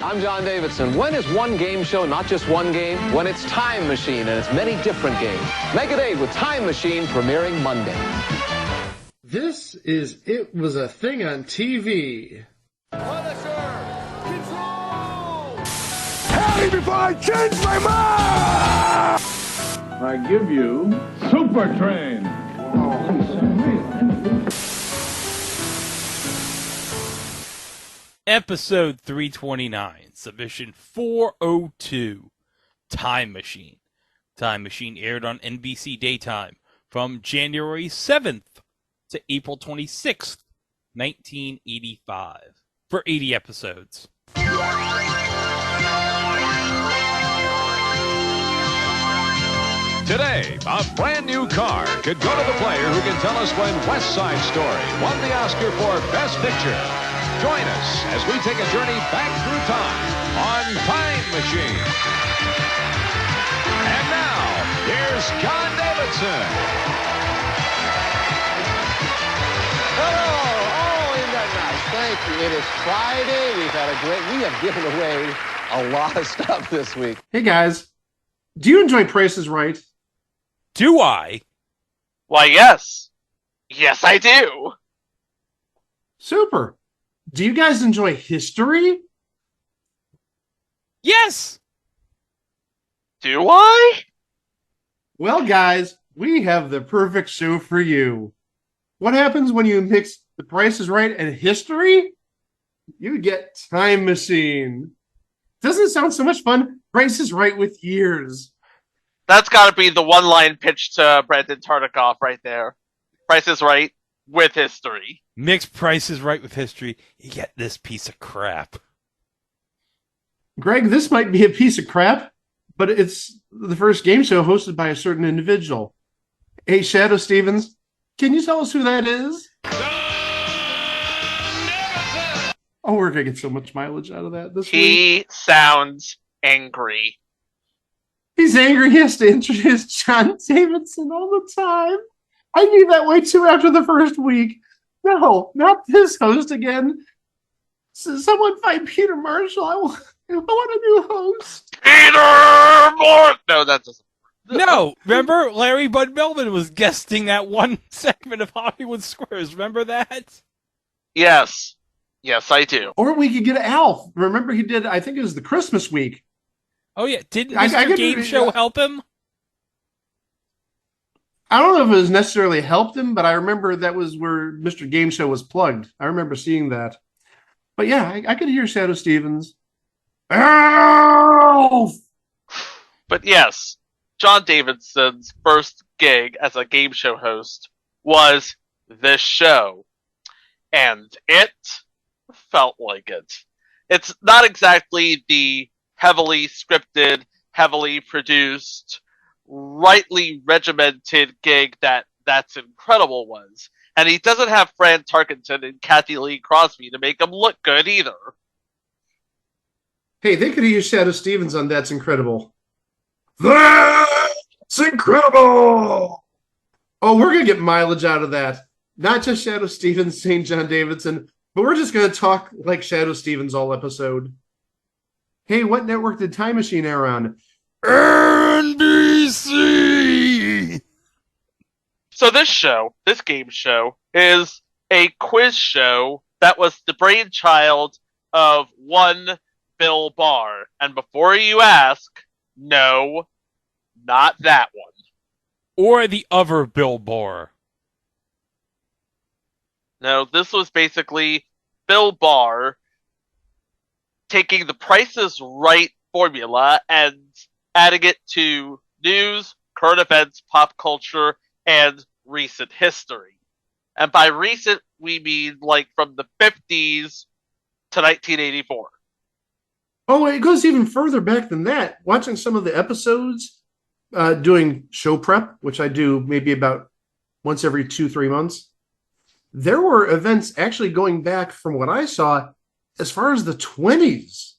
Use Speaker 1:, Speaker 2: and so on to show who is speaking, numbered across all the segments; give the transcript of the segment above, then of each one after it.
Speaker 1: I'm John Davidson. When is one game show not just one game? When it's Time Machine and it's many different games. Make it 8 with Time Machine premiering Monday.
Speaker 2: This is It Was a Thing on TV.
Speaker 3: Punisher! Control!
Speaker 4: Tell me before I change my mind!
Speaker 5: I give you Super Train.
Speaker 6: Episode 329, submission 402, Time Machine. Time Machine aired on NBC Daytime from January 7th to April 26th, 1985, for 80 episodes.
Speaker 7: Today, a brand new car could go to the player who can tell us when West Side Story won the Oscar for Best Picture. Join us as we take a journey back through time on Time Machine. And now, here's John Davidson.
Speaker 1: Hello! Oh, isn't that nice? Thank you. It is Friday. We have given away a lot of stuff this week.
Speaker 2: Hey guys, do you enjoy Price is Right?
Speaker 6: Do I?
Speaker 8: Why, yes. Yes, I do.
Speaker 2: Super. Do you guys enjoy history?
Speaker 6: Yes!
Speaker 8: Do I?
Speaker 2: Well, guys, we have the perfect show for you. What happens when you mix The Price is Right and history? You get Time Machine. Doesn't it sound so much fun? Price is Right with years.
Speaker 8: That's gotta be the one-line pitch to Brandon Tartikoff right there. Price is Right with history.
Speaker 6: Mix Price is Right with history, you get this piece of crap.
Speaker 2: Greg, this might be a piece of crap, but it's the first game show hosted by a certain individual. Hey, Shadow Stevens, can you tell us who that is? Oh, we're going to get so much mileage out of that this week.
Speaker 8: He sounds angry.
Speaker 2: He's angry. He has to introduce John Davidson all the time. I knew that way too after the first week. No, not this host again. Someone find Peter Marshall. I want a new host.
Speaker 8: Peter Moore! No, that doesn't.
Speaker 6: No, remember Larry Bud Melvin was guesting that one segment of Hollywood Squares. Remember that?
Speaker 8: Yes. Yes, I do.
Speaker 2: Or we could get Alf. Remember he did, I think it was the Christmas week.
Speaker 6: Oh yeah, didn't Mr. Game Show help him?
Speaker 2: I don't know if it was necessarily helped him, but I remember that was where Mr. Game Show was plugged. I remember seeing that. But yeah, I could hear Shadow Stevens. Alf!
Speaker 8: But yes, John Davidson's first gig as a game show host was this show. And it felt like it. It's not exactly the heavily scripted, heavily produced, rightly regimented gig That's Incredible was. And he doesn't have Fran Tarkenton and Kathy Lee Crosby to make him look good either.
Speaker 2: Hey, they could have used Shadow Stevens on That's Incredible. That's incredible! Oh, we're going to get mileage out of that. Not just Shadow Stevens saying John Davidson, but we're just going to talk like Shadow Stevens all episode. Hey, what network did Time Machine air on? NBC!
Speaker 8: So this game show, is a quiz show that was the brainchild of one Bill Barr. And before you ask, no, not that one.
Speaker 6: Or the other Bill Barr.
Speaker 8: No, this was basically Bill Barr taking the Price is Right formula and adding it to news, current events, pop culture, and recent history. And by recent, we mean like from the 50s to 1984.
Speaker 2: Oh, it goes even further back than that. Watching some of the episodes, doing show prep, which I do maybe about once every 2-3 months, there were events actually going back from what I saw as far as the 20s.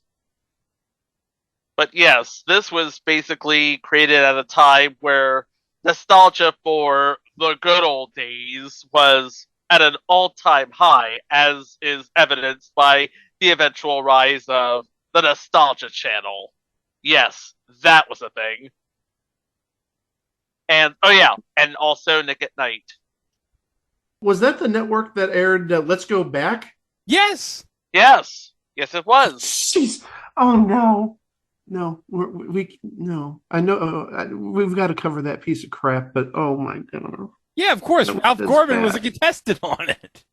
Speaker 8: But yes, this was basically created at a time where nostalgia for the good old days was at an all-time high, as is evidenced by the eventual rise of the Nostalgia Channel. Yes, that was a thing. And, oh yeah, and also Nick at Night.
Speaker 2: Was that the network that aired Let's Go Back?
Speaker 6: Yes.
Speaker 8: Yes, it was.
Speaker 2: Jeez. Oh, no. No, no. I know we've got to cover that piece of crap, but oh my God.
Speaker 6: Yeah, of course.
Speaker 2: No,
Speaker 6: Ralph
Speaker 2: that's
Speaker 6: Gorman was a
Speaker 2: bad.
Speaker 6: contestant on it.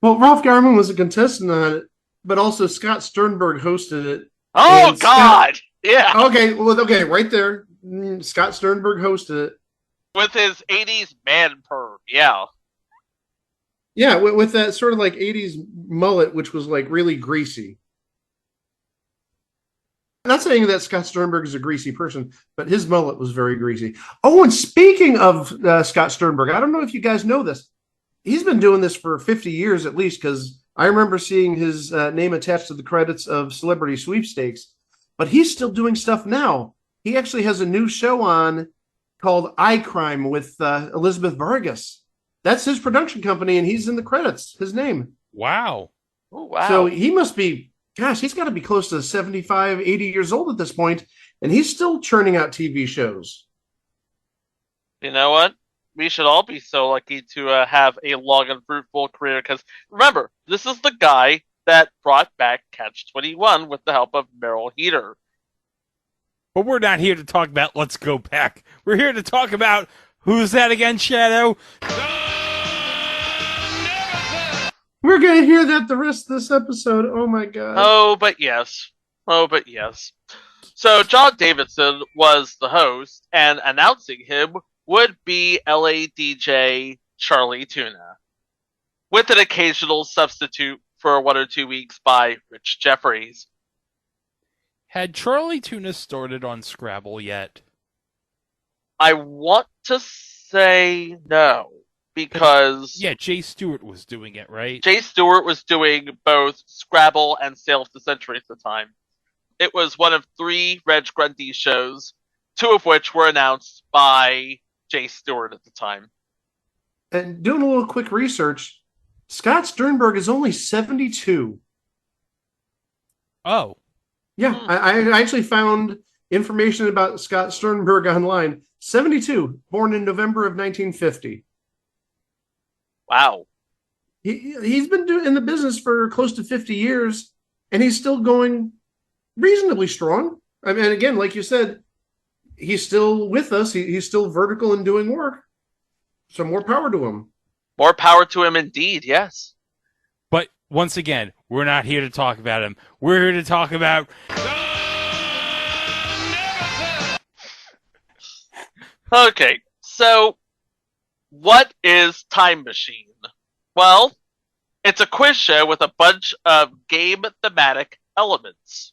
Speaker 2: Well, Ralph Garman was a contestant on it, but also Scott Sternberg hosted it.
Speaker 8: Oh,
Speaker 2: And
Speaker 8: God! Yeah,
Speaker 2: Okay, right there. Scott Sternberg hosted it.
Speaker 8: with his 80s man perm, yeah.
Speaker 2: Yeah, with that sort of like 80s mullet, which was like really greasy. I'm not saying that Scott Sternberg is a greasy person, but his mullet was very greasy. Oh, and speaking of Scott Sternberg, I don't know if you guys know this. He's been doing this for 50 years at least, because I remember seeing his name attached to the credits of Celebrity Sweepstakes, but he's still doing stuff now. He actually has a new show on called I Crime with Elizabeth Vargas. That's his production company, and he's in the credits, his name.
Speaker 6: Wow.
Speaker 8: Oh, wow.
Speaker 2: So he must be, gosh, he's got to be close to 75, 80 years old at this point, and he's still churning out TV shows.
Speaker 8: You know what? We should all be so lucky to have a long and fruitful career, because remember, this is the guy that brought back Catch-21 with the help of Meryl Heater.
Speaker 6: But we're not here to talk about Let's Go Back. We're here to talk about, who's that again, Shadow?
Speaker 2: We're going to hear that the rest of this episode. Oh, my God.
Speaker 8: Oh, but yes. So John Davidson was the host, and announcing him would be LA DJ Charlie Tuna, with an occasional substitute for 1 or 2 weeks by Rich Jeffries.
Speaker 6: Had Charlie Tuna started on Scrabble yet?
Speaker 8: I want to say no, because
Speaker 6: Yeah, Jay Stewart was doing it, right?
Speaker 8: Jay Stewart was doing both Scrabble and Sail of the Century at the time. It was one of 3 Reg Grundy shows, 2 of which were announced by Jay Stewart at the time.
Speaker 2: And doing a little quick research, Scott Sternberg is only 72.
Speaker 6: Oh.
Speaker 2: Yeah, I actually found information about Scott Sternberg online. 72, born in November of 1950.
Speaker 8: Wow.
Speaker 2: He's been in the business for close to 50 years, and he's still going reasonably strong. I mean, again, like you said, he's still with us. He's still vertical and doing work. So more power to him.
Speaker 8: More power to him indeed, yes.
Speaker 6: But once again, we're not here to talk about him. We're here to talk about...
Speaker 8: Okay, so what is Time Machine? Well, it's a quiz show with a bunch of game thematic elements.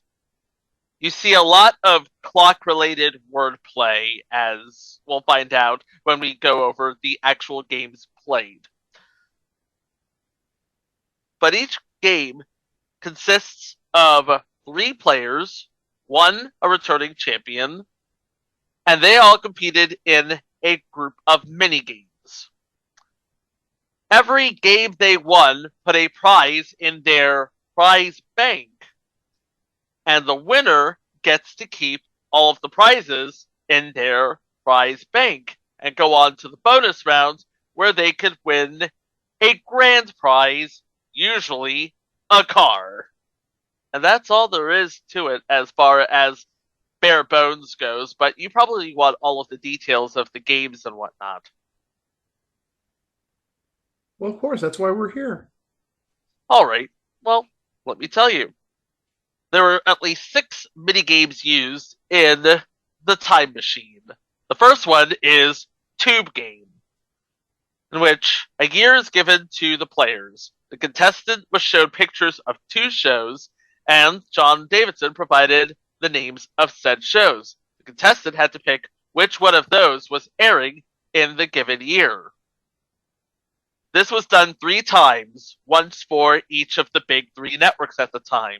Speaker 8: You see a lot of clock-related wordplay, as we'll find out when we go over the actual games played. But each game consists of 3 players, 1 a returning champion, and they all competed in a group of mini-games. Every game they won put a prize in their prize bank, and the winner gets to keep all of the prizes in their prize bank and go on to the bonus round, where they could win a grand prize, usually a car. And that's all there is to it as far as bare bones goes, but you probably want all of the details of the games and whatnot.
Speaker 2: Well, of course, that's why we're here.
Speaker 8: Alright, well, let me tell you. There were at least 6 minigames used in the Time Machine. The first one is Tube Game, in which a year is given to the players. The contestant was shown pictures of 2 shows, and John Davidson provided the names of said shows. The contestant had to pick which one of those was airing in the given year. This was done 3 times, once for each of the big 3 networks at the time: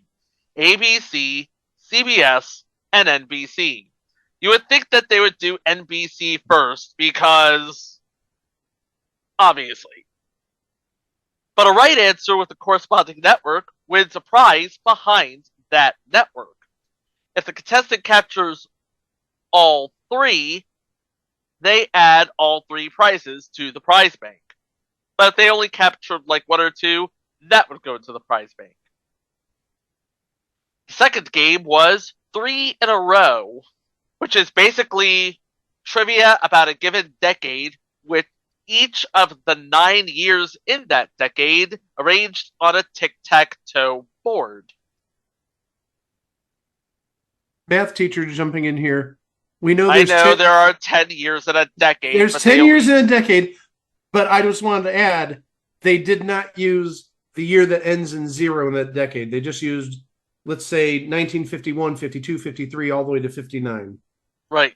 Speaker 8: ABC, CBS, and NBC. You would think that they would do NBC first because, obviously. But a right answer with the corresponding network wins a prize behind that network. If the contestant captures all three, they add all three prizes to the prize bank. But if they only captured like one or two, that would go into the prize bank. The second game was 3 in a row, which is basically trivia about a given decade with each of the 9 years in that decade arranged on a tic-tac-toe board.
Speaker 2: Math teacher jumping in here. We know
Speaker 8: I know there are 10 years in a decade.
Speaker 2: There's 10 years in a decade, but I just wanted to add, they did not use the year that ends in 0 in that decade. They just used, let's say, 1951, 52, 53, all the way to 59.
Speaker 8: Right.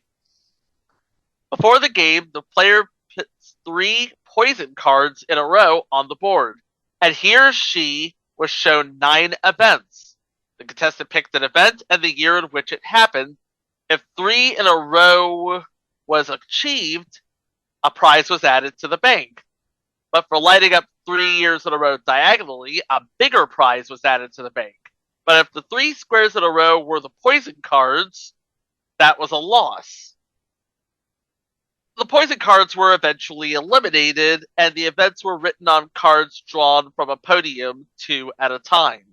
Speaker 8: Before the game, the player puts 3 poison cards in a row on the board, and he or she was shown 9 events. The contestant picked an event and the year in which it happened. If 3 in a row was achieved, a prize was added to the bank. But for lighting up 3 years in a row diagonally, a bigger prize was added to the bank. But if the 3 squares in a row were the poison cards, that was a loss. The poison cards were eventually eliminated, and the events were written on cards drawn from a podium 2 at a time.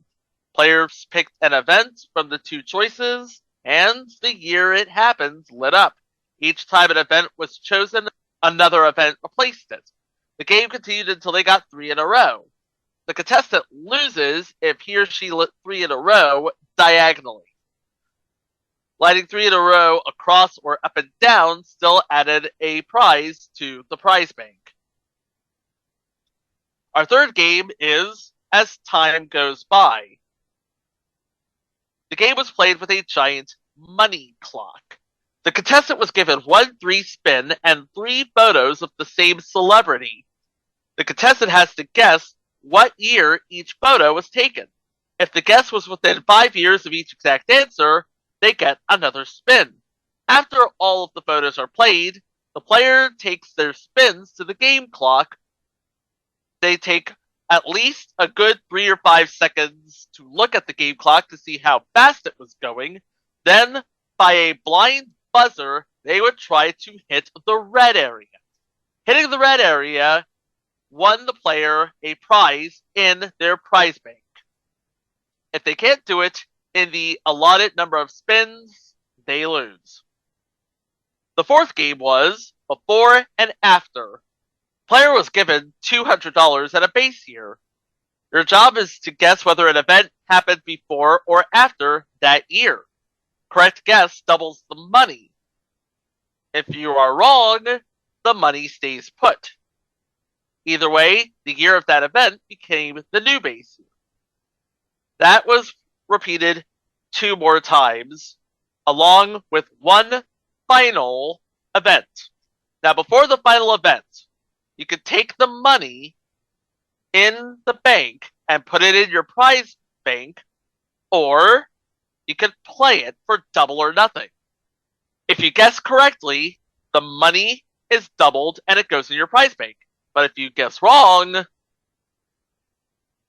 Speaker 8: Players picked an event from the 2 choices, and the year it happened lit up. Each time an event was chosen, another event replaced it. The game continued until they got 3 in a row. The contestant loses if he or she lit 3 in a row diagonally. Lighting 3 in a row across or up and down still added a prize to the prize bank. Our third game is As Time Goes By. The game was played with a giant money clock. The contestant was given 1 3-spin and 3 photos of the same celebrity. The contestant has to guess what year each photo was taken. If the guess was within 5 years of each exact answer, they get another spin. After all of the photos are played, the player takes their spins to the game clock. They take at least a good 3 or 5 seconds to look at the game clock to see how fast it was going. Then, by a blind buzzer, they would try to hit the red area. Hitting the red area won the player a prize in their prize bank. If they can't do it in the allotted number of spins, they lose. The fourth game was Before and After. Player was given $200 at a base year. Your job is to guess whether an event happened before or after that year. Correct guess doubles the money. If you are wrong, the money stays put. Either way, the year of that event became the new base year. That was repeated 2 more times, along with one final event. Now, before the final event, you could take the money in the bank and put it in your prize bank, or you could play it for double or nothing. If you guess correctly, the money is doubled and it goes in your prize bank. But if you guess wrong,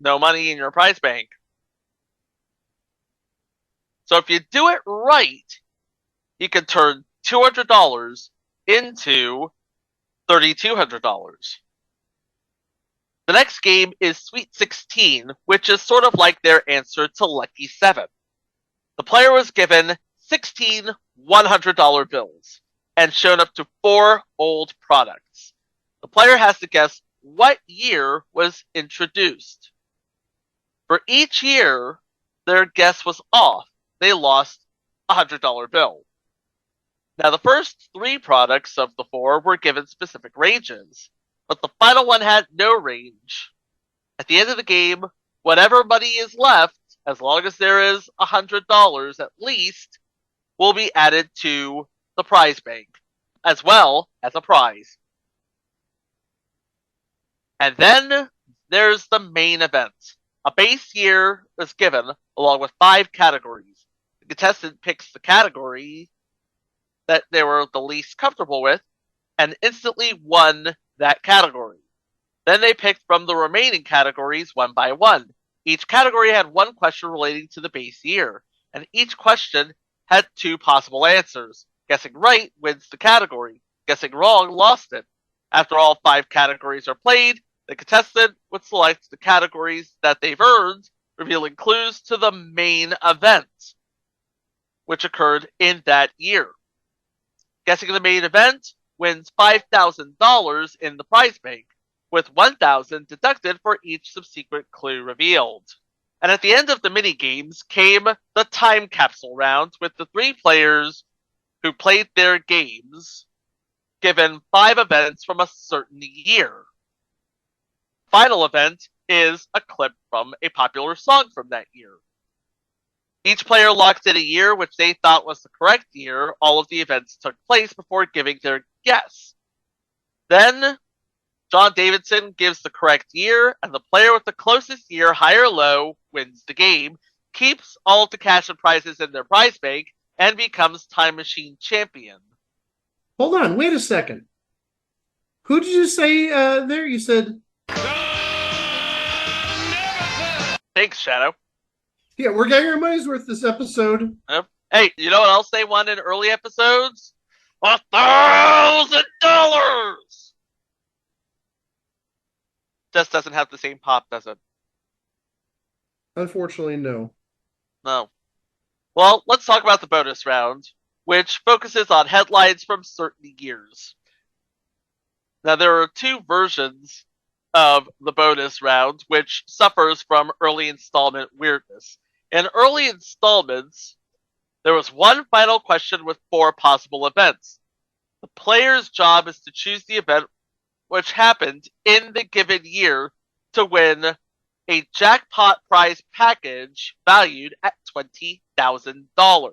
Speaker 8: no money in your prize bank. So if you do it right, you can turn $200 into $3,200. The next game is Sweet 16, which is sort of like their answer to Lucky 7. The player was given 16 $100 bills and shown up to 4 old products. The player has to guess what year was introduced. For each year their guess was off, they lost a $100 bill. Now, the first 3 products of the 4 were given specific ranges, but the final one had no range. At the end of the game, whatever money is left, as long as there is $100 at least, will be added to the prize bank, as well as a prize. And then there's the main event. A base year is given along with 5 categories. The contestant picks the category that they were the least comfortable with and instantly won that category. Then they picked from the remaining categories one by one. Each category had 1 question relating to the base year, and each question had 2 possible answers. Guessing right wins the category. Guessing wrong lost it. After all 5 categories are played, the contestant would select the categories that they've earned, revealing clues to the main event, which occurred in that year. Guessing the main event wins $5,000 in the prize bank, with $1,000 deducted for each subsequent clue revealed. And at the end of the mini-games came the time capsule round, with the 3 players who played their games given 5 events from a certain year. Final event is a clip from a popular song from that year. Each player locked in a year which they thought was the correct year. All of the events took place before giving their guess. Then, John Davidson gives the correct year, and the player with the closest year, high or low, wins the game, keeps all of the cash and prizes in their prize bank, and becomes Time Machine champion.
Speaker 2: Hold on, wait a second. Who did you say there? You said...
Speaker 8: Thanks, Shadow.
Speaker 2: Yeah, we're getting our money's worth this episode.
Speaker 8: Yep. Hey, you know what else they won in early episodes? $1,000! Just doesn't have the same pop, does it?
Speaker 2: Unfortunately, no.
Speaker 8: No. Well, let's talk about the bonus round, which focuses on headlines from certain years. Now, there are 2 versions of the bonus round, which suffers from early installment weirdness. In early installments, there was 1 final question with 4 possible events. The player's job is to choose the event which happened in the given year to win a jackpot prize package valued at $20,000.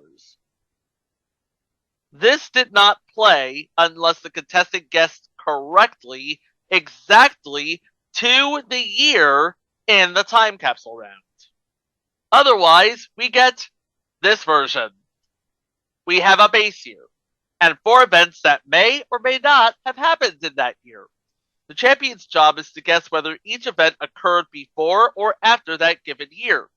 Speaker 8: This did not play unless the contestant guessed correctly exactly to the year in the time capsule round. Otherwise, we get this version. We have a base year, and 4 events that may or may not have happened in that year. The champion's job is to guess whether each event occurred before or after that given year.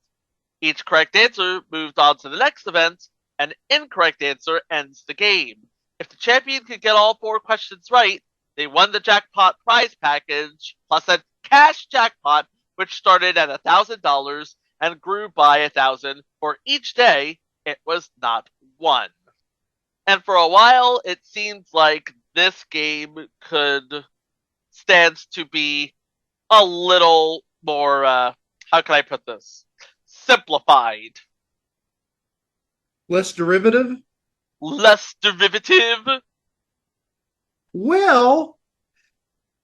Speaker 8: Each correct answer moved on to the next event. An incorrect answer ends the game. If the champion could get all 4 questions right, they won the jackpot prize package, plus a cash jackpot, which started at $1,000 and grew by $1,000 for each day it was not won. And for a while, it seemed like this game stands to be a little more, how can I put this? Simplified.
Speaker 2: Less derivative?
Speaker 8: Less derivative?
Speaker 2: Well,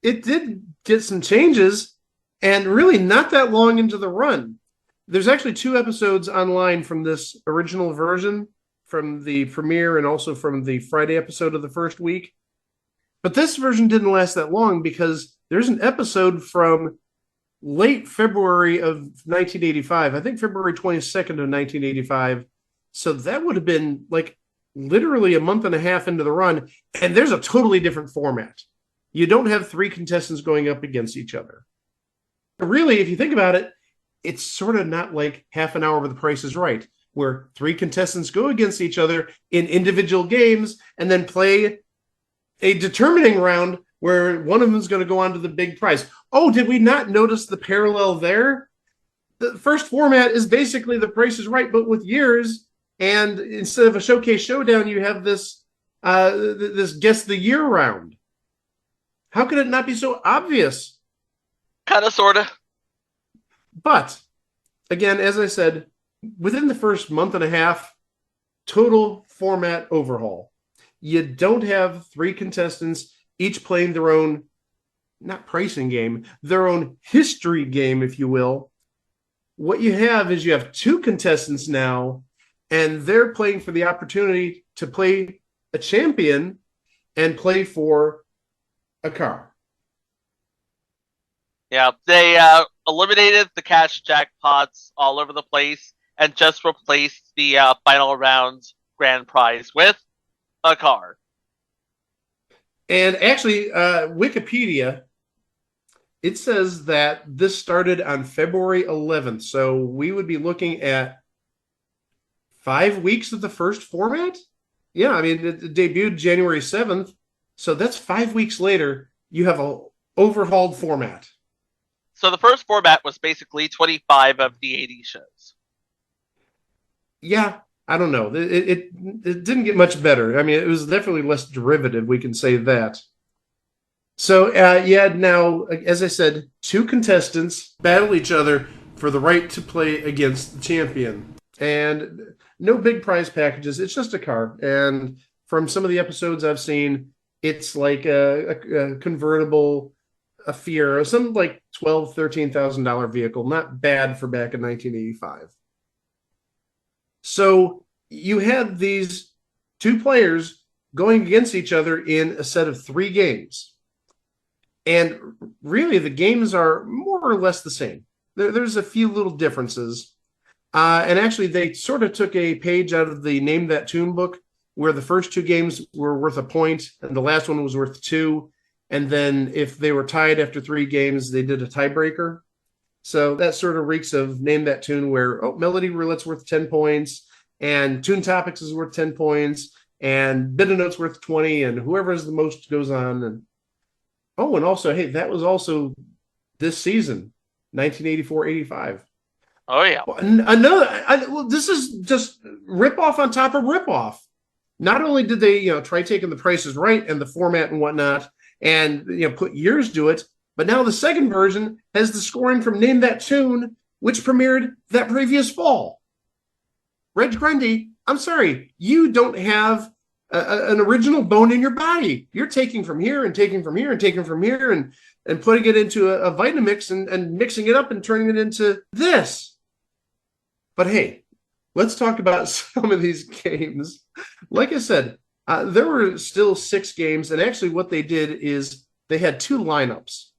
Speaker 2: it did get some changes, and really not that long into the run. There's actually 2 episodes online from this original version, from the premiere and also from the Friday episode of the first week. But this version didn't last that long because there's an episode from late February of 1985, I think February 22nd of 1985. So that would have been like literally a month and a half into the run, and there's a totally different format. You don't have 3 contestants going up against each other. Really, if you think about it, it's sort of not like Half an Hour with The Price is Right, where 3 contestants go against each other in individual games and then play a determining round where one of them is going to go on to the big prize. Oh, did we not notice the parallel there? The first format is basically The Price is Right, but with years. And instead of a showcase showdown, you have this guess the year round. How could it not be so obvious?
Speaker 8: Kind of, sort of.
Speaker 2: But, again, as I said, within the first month and a half, total format overhaul. You don't have 3 contestants, each playing their own, not pricing game, their own history game, if you will. What you have is you have 2 contestants now, and they're playing for the opportunity to play a champion and play for a car.
Speaker 8: Yeah, they eliminated the cash jackpots all over the place and just replaced the final round grand prize with a car.
Speaker 2: And actually, Wikipedia, it says that this started on February 11th. So we would be looking at 5 weeks of the first format? Yeah, I mean, it debuted January 7th. So that's 5 weeks later. You have a overhauled format.
Speaker 8: So the first format was basically 25 of the 80 shows.
Speaker 2: Yeah, I don't know. It didn't get much better. I mean, it was definitely less derivative. We can say that. So, now, as I said, 2 contestants battle each other for the right to play against the champion. And no big prize packages. It's just a car. And from some of the episodes I've seen, it's like a convertible, a Fiero, some like $12,000, $13,000 vehicle. Not bad for back in 1985. So you had these 2 players going against each other in a set of 3 games. And really, the games are more or less the same. There's a few little differences. And actually, they sort of took a page out of the Name That Tune book, where the first 2 games were worth a point, and the last one was worth 2. And then if they were tied after 3 games, they did a tiebreaker. So that sort of reeks of Name That Tune, where, Melody Roulette's worth 10 points, and Tune Topics is worth 10 points, and Bit of Notes worth 20, and whoever has the most goes on. And also, hey, that was also this season, 1984-85.
Speaker 8: Oh, yeah.
Speaker 2: This is just ripoff on top of ripoff. Not only did they, try taking the prices right and the format and whatnot, and put years to it, but now the second version has the scoring from Name That Tune, which premiered that previous fall. Reg Grundy, I'm sorry, you don't have an original bone in your body. You're taking from here and taking from here and taking from here and putting it into a Vitamix and mixing it up and turning it into this. But hey, let's talk about some of these games. Like I said, there were still 6 games, and actually what they did is they had 2 lineups,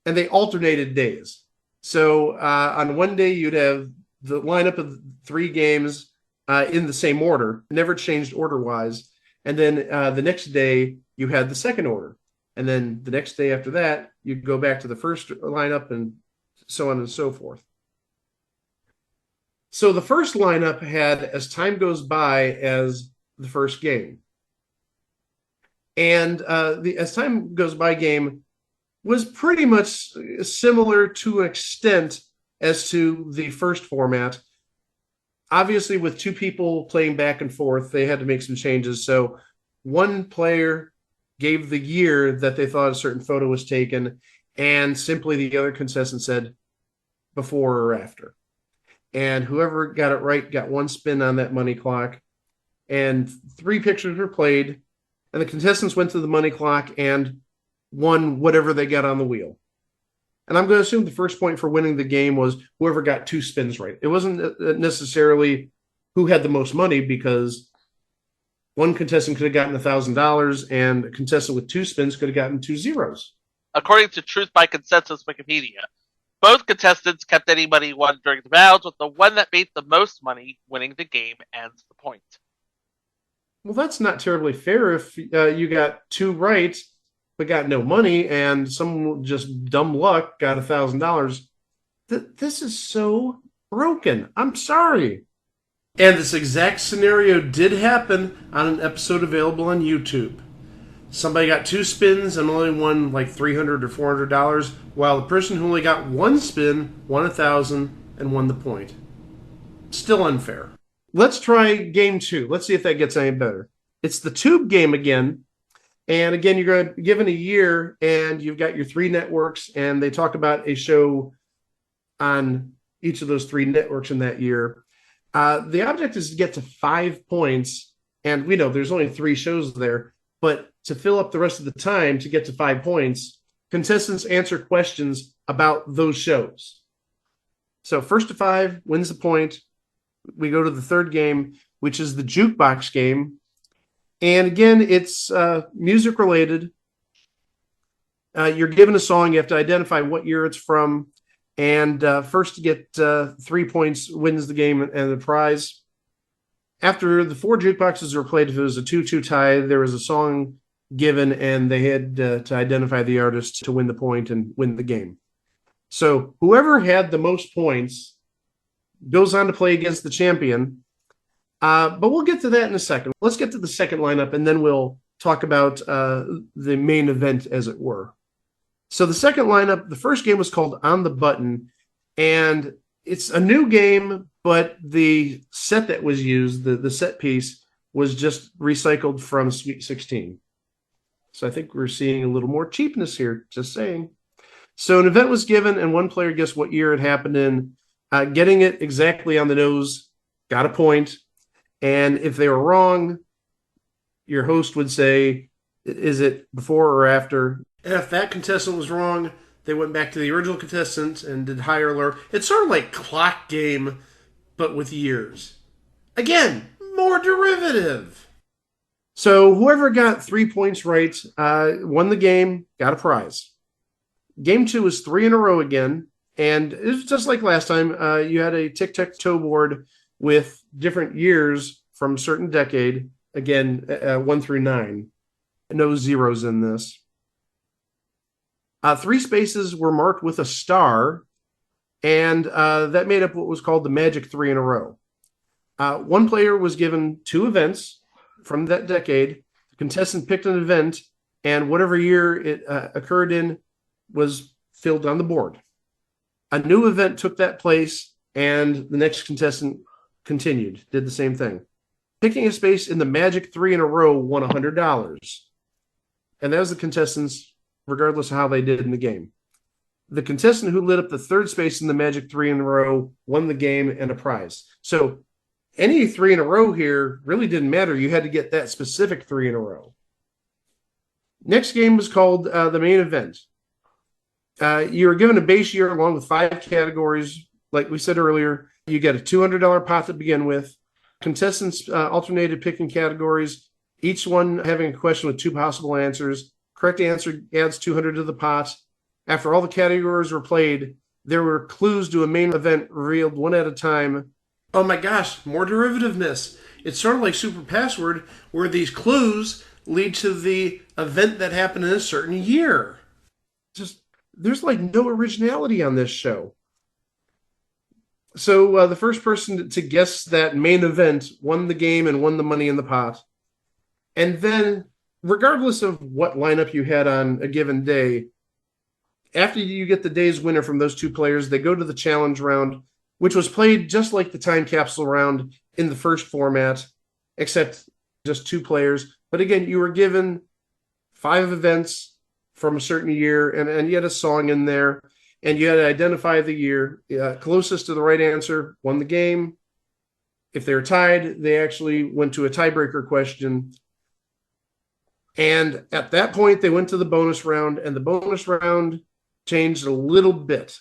Speaker 2: and they alternated days. So on one day, you'd have the lineup of 3 games in the same order, never changed order-wise. And then the next day, you had the second order. And then the next day after that, you'd go back to the first lineup and so on and so forth. So the first lineup had As Time Goes By as the first game. And the As Time Goes By game was pretty much similar to an extent as to the first format. Obviously, with 2 people playing back and forth, they had to make some changes. So one player gave the year that they thought a certain photo was taken, and simply the other contestant said before or after. And whoever got it right got 1 spin on that money clock. And 3 pictures were played, and the contestants went to the money clock and won whatever they got on the wheel. And I'm going to assume the first point for winning the game was whoever got 2 spins right. It wasn't necessarily who had the most money, because one contestant could have gotten $1,000 and a contestant with 2 spins could have gotten 2 zeros.
Speaker 8: According to Truth by Consensus Wikipedia, both contestants kept any money won during the rounds, with the one that made the most money winning the game and the point.
Speaker 2: Well, that's not terribly fair if you got 2 right but got no money, and someone just dumb luck got $1,000. This is so broken. I'm sorry. And this exact scenario did happen on an episode available on YouTube. Somebody got 2 spins and only won like $300 or $400, while the person who only got 1 spin won $1,000 and won the point. Still unfair. Let's try game 2. Let's see if that gets any better. It's the tube game again. And again, you're given a year, and you've got your 3 networks, and they talk about a show on each of those 3 networks in that year. The object is to get to 5 points, and we know there's only 3 shows there, but to fill up the rest of the time to get to 5 points, contestants answer questions about those shows. So first to 5 wins the point. We go to the third game, which is the jukebox game. And again, it's music related. You're given a song. You have to identify what year it's from. And first to get 3 points wins the game and the prize. After the 4 jukeboxes were played, if it was a 2-2 tie, there was a song given, and they had to identify the artist to win the point and win the game. So whoever had the most points goes on to play against the champion. But we'll get to that in a second. Let's get to the second lineup, and then we'll talk about the main event, as it were. So the second lineup, the first game was called On the Button, and it's a new game, but the set that was used, the set piece, was just recycled from Sweet 16. So I think we're seeing a little more cheapness here, just saying. So an event was given, and one player guessed what year it happened in. Getting it exactly on the nose got a point. And if they were wrong, your host would say, is it before or after? And if that contestant was wrong, they went back to the original contestant and did higher or lower. It's sort of like clock game, but with years. Again, more derivative. So whoever got 3 points right won the game, got a prize. Game 2 was 3 in a row again, and it was just like last time. You had a tic-tac-toe board with different years from a certain decade, again, 1 through 9. No zeros in this. 3 spaces were marked with a star, and that made up what was called the magic 3 in a row. One player was given 2 events from that decade. The contestant picked an event, and whatever year it occurred in was filled on the board. A new event took that place, and the next contestant continued, did the same thing. Picking a space in the magic 3 in a row won $100. And that was the contestants, regardless of how they did in the game. The contestant who lit up the 3rd space in the magic 3 in a row won the game and a prize. So any 3 in a row here really didn't matter. You had to get that specific 3 in a row. Next game was called the main event. You were given a base year along with 5 categories. Like we said earlier, you get a $200 pot to begin with. Contestants alternated picking categories, each one having a question with 2 possible answers. Correct answer adds $200 to the pot. After all the categories were played, there were clues to a main event revealed one at a time. Oh my gosh, more derivativeness. It's sort of like Super Password, where these clues lead to the event that happened in a certain year. There's like no originality on this show. So the first person to guess that main event won the game and won the money in the pot. And then, regardless of what lineup you had on a given day, after you get the day's winner from those 2 players, they go to the challenge round, which was played just like the time capsule round in the first format, except just 2 players. But again, you were given 5 events from a certain year, and you had a song in there, and you had to identify the year. Closest to the right answer won the game. If they were tied, they actually went to a tiebreaker question. And at that point, they went to the bonus round, and the bonus round changed a little bit.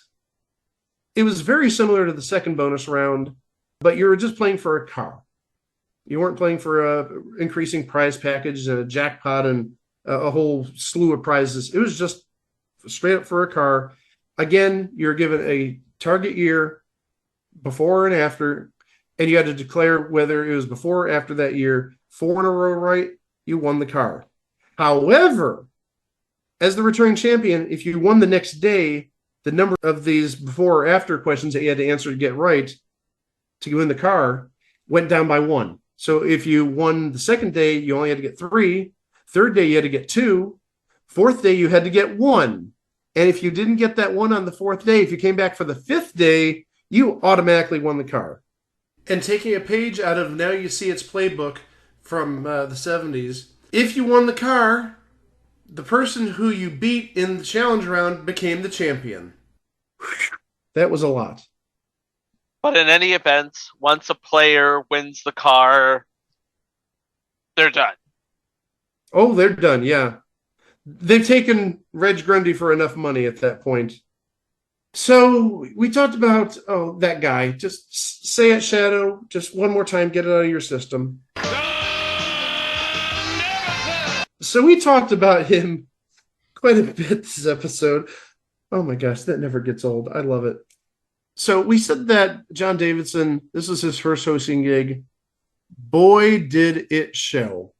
Speaker 2: It was very similar to the second bonus round, but you were just playing for a car. You weren't playing for a increasing prize package and a jackpot and a whole slew of prizes. It was just straight up for a car. Again, you're given a target year before and after, and you had to declare whether it was before or after that year. 4 in a row right, you won the car. However, as the returning champion, if you won the next day, the number of these before or after questions that you had to answer to get right to win the car went down by 1. So if you won the second day, you only had to get 3. Third day, you had to get 2. Fourth day, you had to get 1. And if you didn't get that 1 on the 4th day, if you came back for the 5th day, you automatically won the car. And taking a page out of Now You See It's playbook from the 70s, if you won the car, the person who you beat in the challenge round became the champion. That was a lot.
Speaker 8: But in any event, once a player wins the car, they're done.
Speaker 2: Oh, they're done, yeah. They've taken Reg Grundy for enough money at that point. So we talked about, that guy. Just say it, Shadow. Just one more time, get it out of your system. So we talked about him quite a bit this episode. Oh my gosh, that never gets old. I love it. So we said that John Davidson, this was his first hosting gig. Boy, did it show.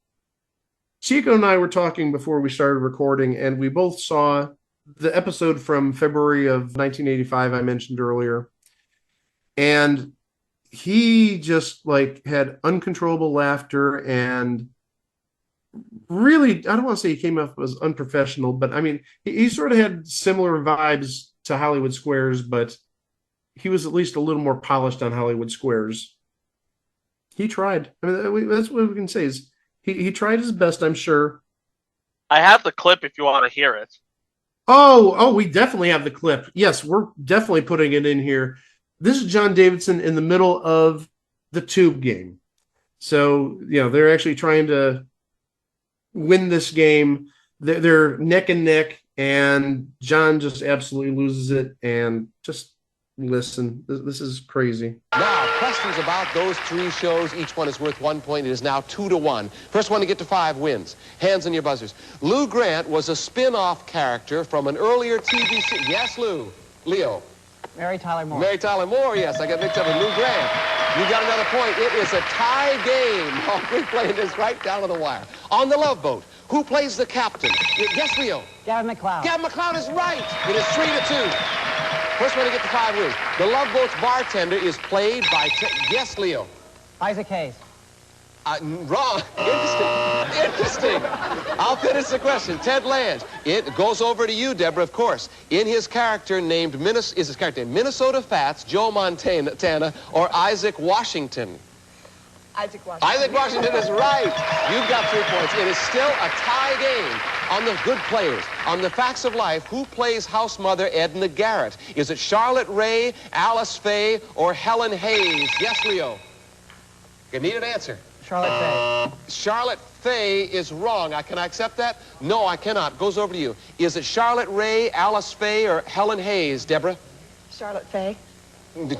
Speaker 2: Chico and I were talking before we started recording, and we both saw the episode from February of 1985 I mentioned earlier. And he just like had uncontrollable laughter and really, I don't want to say he came off as unprofessional, but I mean, he sort of had similar vibes to Hollywood Squares, but he was at least a little more polished on Hollywood Squares. He tried. I mean, that's what we can say is he tried his best, I'm sure.
Speaker 8: I have the clip if you want to hear it.
Speaker 2: Oh, we definitely have the clip. Yes, we're definitely putting it in here. This is John Davidson in the middle of the tube game. So, they're actually trying to win this game. They're neck and neck, and John just absolutely loses it. And just listen, this is crazy.
Speaker 1: Now, questions about those three shows. Each one is worth 1 point. It is now 2-1. First one to get to 5 wins. Hands on your buzzers. Lou Grant was a spin-off character from an earlier TV series. Yes, Lou. Leo.
Speaker 9: Mary Tyler Moore.
Speaker 1: Mary Tyler Moore, yes. I got mixed up with Lou Grant. You got another point. It is a tie game. Oh, we're playing this right down to the wire. On the Love Boat, who plays the captain? Yes, Leo.
Speaker 9: Gavin McLeod.
Speaker 1: Gavin McLeod is right. It is 3-2. First one to get to 5 wins. The Love Boat's bartender is played by... Yes, Leo.
Speaker 9: Isaac Hayes.
Speaker 1: Wrong. Interesting. I'll finish the question. Ted Lange. It goes over to you, Deborah, of course. In his character named Minnesota Fats, Joe Montana, or Isaac Washington?
Speaker 9: Isaac Washington.
Speaker 1: Isaac Washington is right. You've got 3 points. It is still a tie game. On the good players, on the Facts of Life, who plays house mother Edna Garrett? Is it Charlotte Ray, Alice Faye, or Helen Hayes? Yes, Leo. You need an answer.
Speaker 9: Charlotte Faye.
Speaker 1: Charlotte Faye is wrong. Can I accept that? No, I cannot. Goes over to you. Is it Charlotte Ray, Alice Faye, or Helen Hayes, Deborah?
Speaker 9: Charlotte Faye.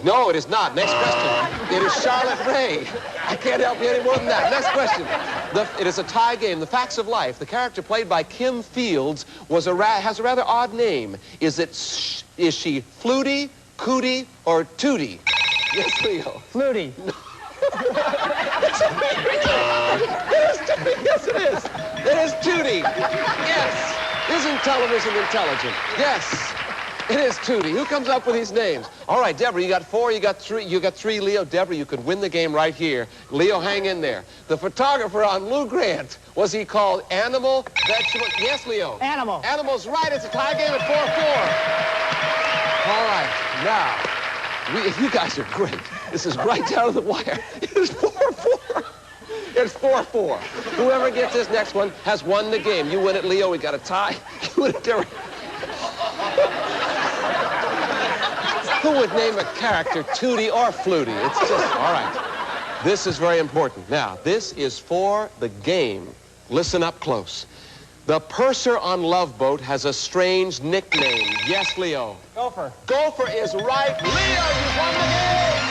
Speaker 1: No, it is not. Next question. It is Charlotte Ray. I can't help you any more than that. Next question. It is a tie game. The Facts of Life. The character played by Kim Fields has a rather odd name. Is she Flutie, Cootie, or Tootie? Yes, Leo.
Speaker 9: Flutie.
Speaker 1: Yes, it is. It is Tootie. Yes. Isn't television intelligent? Yes. It is Tootie. Who comes up with these names? All right, Deborah, you got 4, you got 3, Leo. Deborah, you could win the game right here. Leo, hang in there. The photographer on Lou Grant, was he called Animal, Vegetable? Yes, Leo.
Speaker 9: Animal.
Speaker 1: Animal's right. It's a tie game at 4-4. All right, now, you guys are great. This is right down to the wire. It is 4-4. It's 4-4. Whoever gets this next one has won the game. You win it, Leo. We got a tie. You win it, Deborah. Who would name a character Tootie or Flutie? It's just, all right. This is very important. Now, this is for the game. Listen up close. The purser on Love Boat has a strange nickname. Yes, Leo.
Speaker 9: Gopher.
Speaker 1: Gopher is right. Leo, you won the game.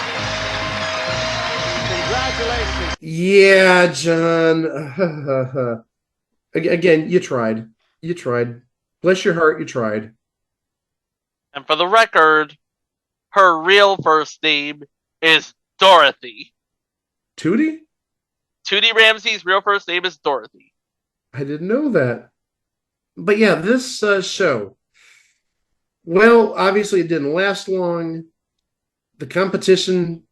Speaker 1: Congratulations.
Speaker 2: Yeah, John. Again, you tried. You tried. Bless your heart, you tried.
Speaker 8: And for the record, her real first name is Dorothy.
Speaker 2: Tootie?
Speaker 8: Tootie Ramsey's real first name is Dorothy.
Speaker 2: I didn't know that. But yeah, this show. Well, obviously it didn't last long. The competition,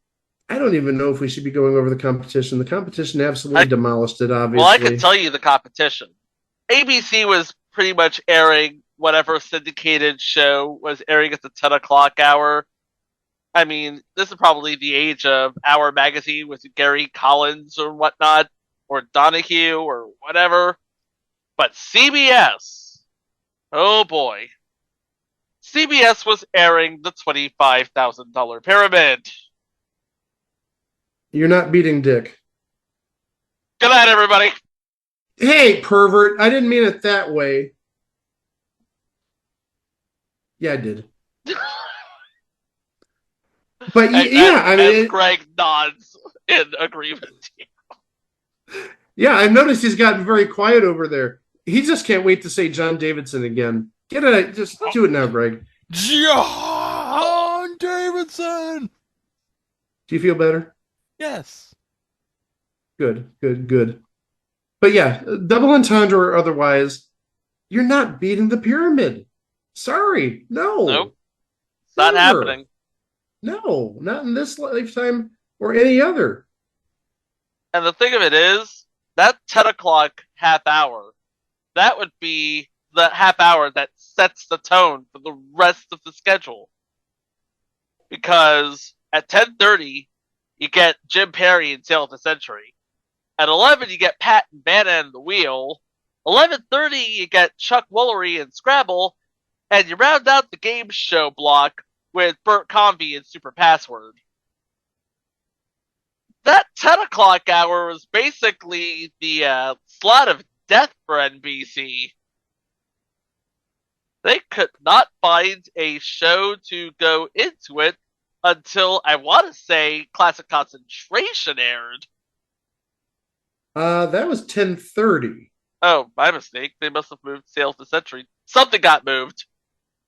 Speaker 2: I don't even know if we should be going over the competition. The competition absolutely demolished it, obviously.
Speaker 8: Well, I can tell you the competition. ABC was pretty much airing whatever syndicated show was airing at the 10 o'clock hour. I mean, this is probably the age of Hour Magazine with Gary Collins or whatnot, or Donahue or whatever. But CBS, oh boy. CBS was airing the $25,000 Pyramid.
Speaker 2: You're not beating Dick.
Speaker 8: Good night, everybody.
Speaker 2: Hey, pervert. I didn't mean it that way. Yeah, I did. But yeah, I mean,
Speaker 8: Greg nods in agreement.
Speaker 2: Yeah, I've noticed he's gotten very quiet over there. He just can't wait to say John Davidson again. Just do it now, Greg.
Speaker 6: John Davidson.
Speaker 2: Do you feel better?
Speaker 6: Yes.
Speaker 2: Good. But yeah, double entendre or otherwise, you're not beating the pyramid. Sorry, no.
Speaker 8: Nope. It's not happening.
Speaker 2: No, not in this lifetime. or any other.
Speaker 8: And the thing of it is, that 10 o'clock half hour, that would be the half hour that sets the tone for the rest of the schedule. Because at 10:30, you get Jim Perry and Tale of the Century. At 11, you get Pat and Vanna and the Wheel. 11:30, you get Chuck Woolery and Scrabble. And you round out the game show block with Bert Convy and Super Password. That 10 o'clock hour was basically the slot of death for NBC. They could not find a show to go into it until, I want to say, Classic Concentration aired.
Speaker 2: That was 10:30.
Speaker 8: Oh, my mistake. They must have moved Sales to Century. Something got moved.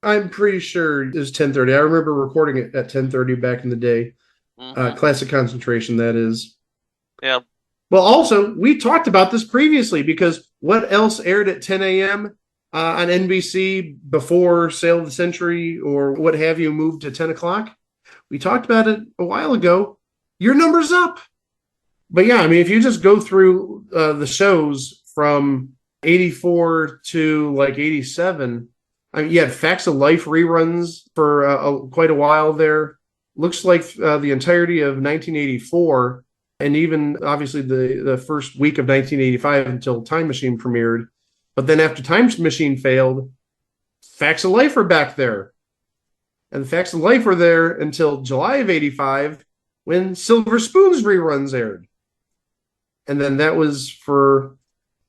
Speaker 2: I'm pretty sure it was 10:30. I remember recording it at 10:30 back in the day. Classic Concentration, that is.
Speaker 8: Yeah.
Speaker 2: Well, also, we talked about this previously because what else aired at 10 a.m. On NBC before Sale of the Century or what have you moved to 10 o'clock? We talked about it a while ago. Your number's up. But yeah, I mean, if you just go through the shows from 84 to like 87, I mean, you had Facts of Life reruns for quite a while there. Looks like the entirety of 1984, and even obviously the first week of 1985 until Time Machine premiered. But then after Time Machine failed, Facts of Life were back there. And the Facts of Life were there until July of 85 when Silver Spoon's reruns aired. And then that was for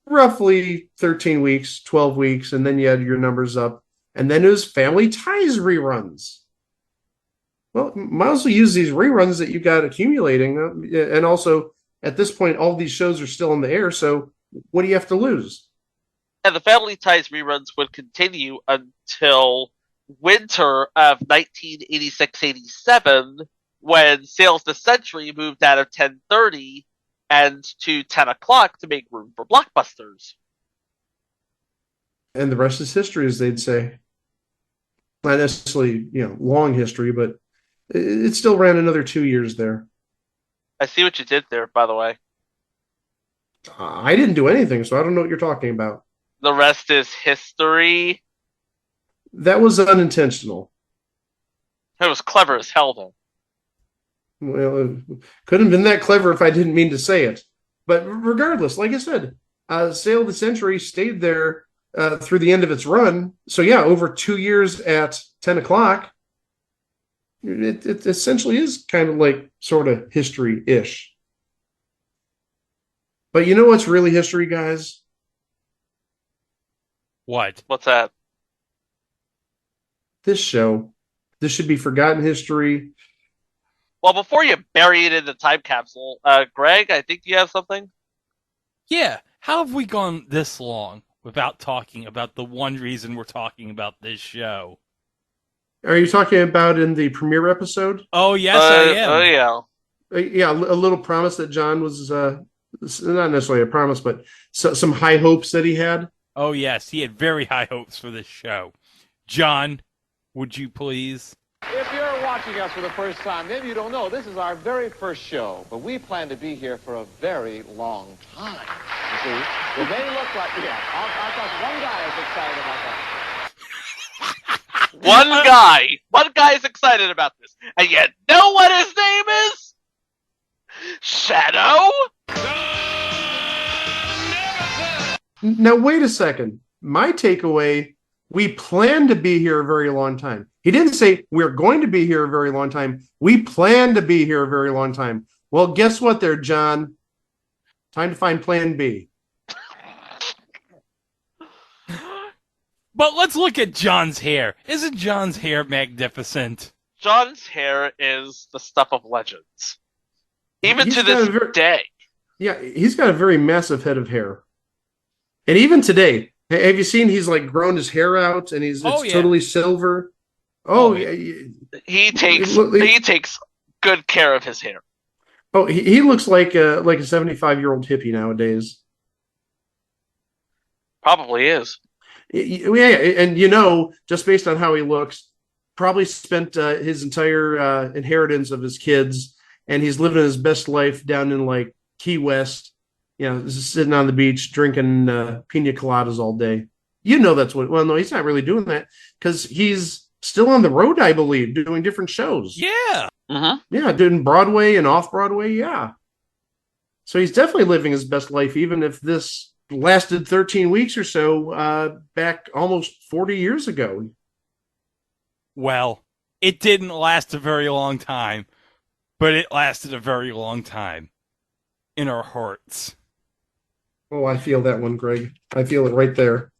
Speaker 2: roughly 13 weeks, 12 weeks, and then you had your numbers up. And then it was Family Ties reruns. Well, might as well use these reruns that you got accumulating. And also, at this point, all these shows are still in the air, so what do you have to lose?
Speaker 8: And the Family Ties reruns would continue until winter of 1986-87, when Sales to Century moved out of 10:30 and to 10 o'clock to make room for blockbusters.
Speaker 2: And the rest is history, as they'd say. Not necessarily, long history, but it still ran another 2 years there.
Speaker 8: I see what you did there, by the way.
Speaker 2: I didn't do anything, so I don't know what you're talking about.
Speaker 8: The rest is history.
Speaker 2: That was unintentional.
Speaker 8: It was clever as hell, though.
Speaker 2: Well, it couldn't have been that clever if I didn't mean to say it. But regardless, like I said, Sale of the Century stayed there through the end of its run. So yeah, over 2 years at 10 o'clock, it essentially is kind of like sort of history-ish. But you know what's really history, guys?
Speaker 6: What?
Speaker 8: What's that?
Speaker 2: This show. This should be forgotten history.
Speaker 8: Well, before you bury it in the time capsule, Greg, I think you have something?
Speaker 6: Yeah. How have we gone this long without talking about the one reason we're talking about this show?
Speaker 2: Are you talking about in the premiere episode?
Speaker 6: Oh, yes, I am.
Speaker 8: Oh, yeah.
Speaker 2: Yeah, a little promise that John was, not necessarily a promise, but some high hopes that he had.
Speaker 6: Oh, yes, he had very high hopes for this show. John, would you please?
Speaker 3: If you're watching us for the first time, maybe you don't know, this is our very first show, but we plan to be here for a very long time. You see, it may look like, I thought one guy is excited about that.
Speaker 8: One guy is excited about this, and you know what his name is? Shadow?
Speaker 2: Now, wait a second. My takeaway, we plan to be here a very long time. He didn't say we're going to be here a very long time. We plan to be here a very long time. Well, guess what there, John? Time to find plan B.
Speaker 6: But let's look at John's hair. Isn't John's hair magnificent?
Speaker 8: John's hair is the stuff of legends. Even to this day.
Speaker 2: Yeah, he's got a very massive head of hair. And even today, have you seen he's like grown his hair out and it's totally silver? Oh, yeah.
Speaker 8: He takes good care of his hair.
Speaker 2: Oh, he looks like a 75-year-old hippie nowadays.
Speaker 8: Probably is.
Speaker 2: Yeah, and just based on how he looks, probably spent his entire inheritance of his kids and he's living his best life down in like Key West, just sitting on the beach drinking pina coladas all day. That's what. Well, no, he's not really doing that because he's still on the road, I believe, doing different shows.
Speaker 6: Yeah.
Speaker 2: Yeah, doing Broadway and off Broadway. Yeah. So he's definitely living his best life, even if this lasted 13 weeks or so back almost 40 years ago.
Speaker 6: Well, it didn't last a very long time, but it lasted a very long time in our hearts.
Speaker 2: Oh, I feel that one, Greg. I feel it right there.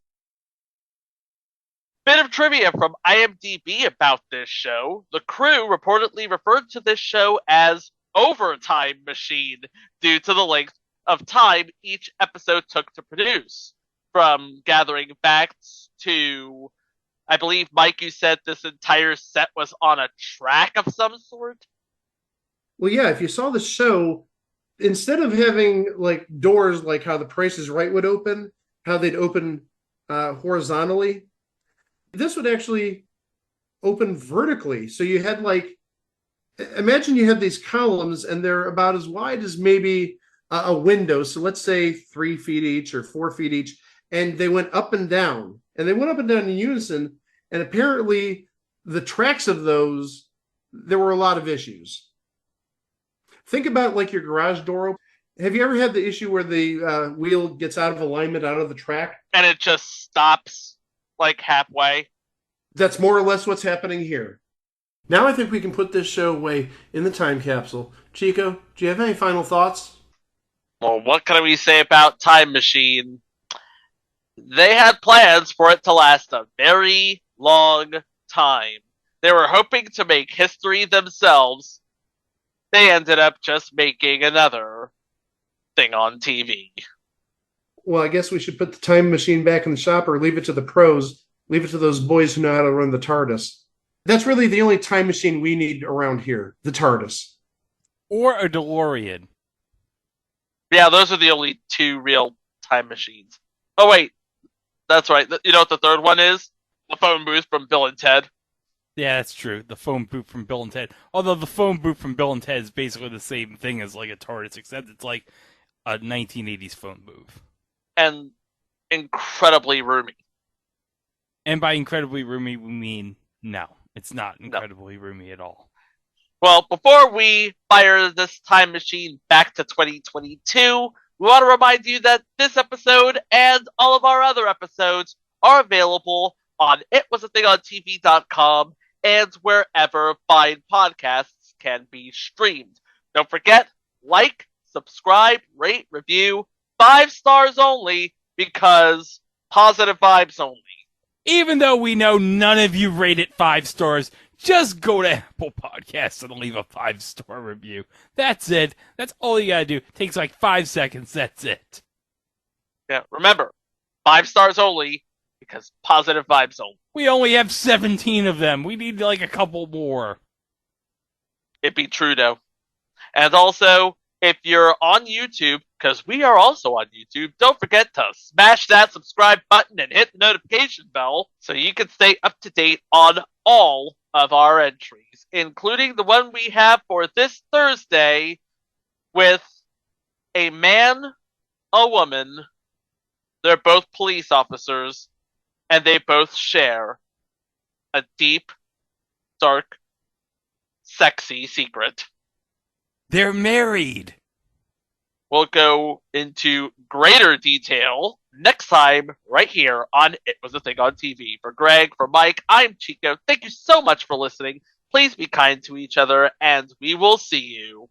Speaker 8: Bit of trivia from IMDb about this show. The crew reportedly referred to this show as Overtime Machine due to the length of time each episode took to produce. From gathering facts to, I believe, Mike, you said this entire set was on a track of some sort?
Speaker 2: Well, yeah, if you saw the show, instead of having like doors like how The Price is Right would open, how they'd open horizontally, this would actually open vertically. So you had imagine you have these columns and they're about as wide as maybe a window. So let's say 3 feet each or 4 feet each. And they went up and down. And they went up and down in unison. And apparently the tracks of those, there were a lot of issues. Think about like your garage door. Have you ever had the issue where the wheel gets out of alignment out of the track?
Speaker 8: And it just stops like halfway?
Speaker 2: That's more or less what's happening here. Now I think we can put this show away in the time capsule. Chico, do you have any final thoughts?
Speaker 8: Well, what can we say about Time Machine? They had plans for it to last a very long time. They were hoping to make history themselves. They ended up just making another thing on TV.
Speaker 2: Well, I guess we should put the time machine back in the shop or leave it to the pros. Leave it to those boys who know how to run the TARDIS. That's really the only time machine we need around here, the TARDIS.
Speaker 6: Or a DeLorean.
Speaker 8: Yeah, those are the only 2 real time machines. Oh, wait. That's right. You know what the third one is? The phone booth from Bill and Ted.
Speaker 6: Yeah, that's true. The phone booth from Bill and Ted. Although the phone booth from Bill and Ted is basically the same thing as like a TARDIS, except it's like a 1980s phone booth.
Speaker 8: And incredibly roomy.
Speaker 6: And by incredibly roomy, we mean no. It's not incredibly roomy at all.
Speaker 8: Well, before we fire this time machine back to 2022, we want to remind you that this episode and all of our other episodes are available on itwasathingontv.com and wherever fine podcasts can be streamed. Don't forget, like, subscribe, rate, review, 5 stars only, because positive vibes only.
Speaker 6: Even though we know none of you rate it 5 stars, just go to Apple Podcasts and leave a 5-star review. That's it. That's all you gotta do. It takes like 5 seconds. That's it.
Speaker 8: Yeah, remember, 5 stars only, because positive vibes only.
Speaker 6: We only have 17 of them. We need like a couple more.
Speaker 8: It'd be true, though. And also, if you're on YouTube, because we are also on YouTube, don't forget to smash that subscribe button and hit the notification bell so you can stay up to date on all of our entries, including the one we have for this Thursday with a man, a woman. They're both police officers, and they both share a deep, dark, sexy secret.
Speaker 6: They're married.
Speaker 8: We'll go into greater detail next time right here on It Was a Thing on TV. For Greg, for Mike, I'm Chico. Thank you so much for listening. Please be kind to each other, and we will see you